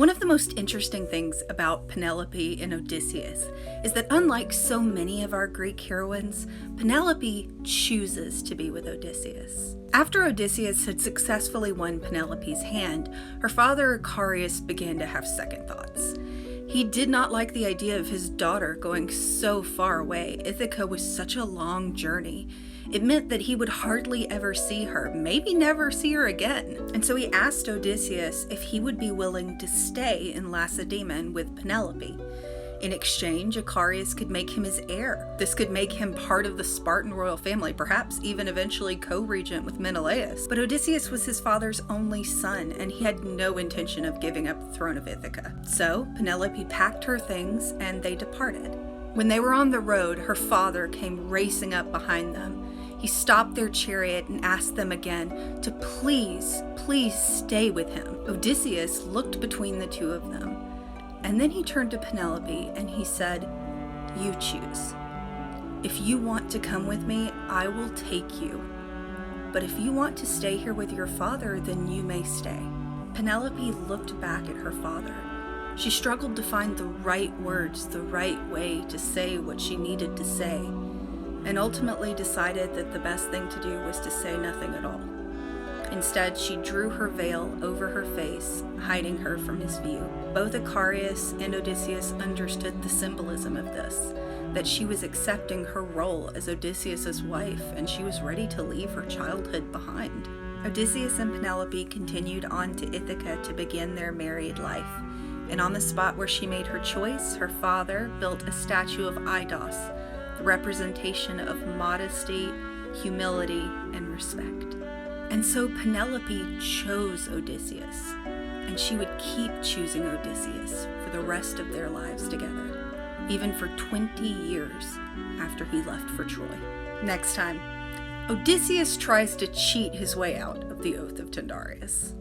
One of the most interesting things about Penelope and Odysseus is that unlike so many of our Greek heroines, Penelope chooses to be with Odysseus. After Odysseus had successfully won Penelope's hand, her father Icarius began to have second thoughts. He did not like the idea of his daughter going so far away. Ithaca was such a long journey. It meant that he would hardly ever see her, maybe never see her again. And so he asked Odysseus if he would be willing to stay in Lacedaemon with Penelope. In exchange, Icarius could make him his heir. This could make him part of the Spartan royal family, perhaps even eventually co-regent with Menelaus. But Odysseus was his father's only son, and he had no intention of giving up the throne of Ithaca. So Penelope packed her things and they departed. When they were on the road, her father came racing up behind them. He stopped their chariot and asked them again to please stay with him. Odysseus looked between the two of them, and then he turned to Penelope and he said, "You choose. If you want to come with me, I will take you. But if you want to stay here with your father, then you may stay." Penelope looked back at her father. She struggled to find the right words, the right way to say what she needed to say, and ultimately decided that the best thing to do was to say nothing at all. Instead, she drew her veil over her face, hiding her from his view. Both Icarius and Odysseus understood the symbolism of this, that she was accepting her role as Odysseus's wife, and she was ready to leave her childhood behind. Odysseus and Penelope continued on to Ithaca to begin their married life, and on the spot where she made her choice, her father built a statue of Idos, the representation of modesty, humility, and respect. And so Penelope chose Odysseus, and she would keep choosing Odysseus for the rest of their lives together, even for 20 years after he left for Troy. Next time, Odysseus tries to cheat his way out of the Oath of Tyndareus.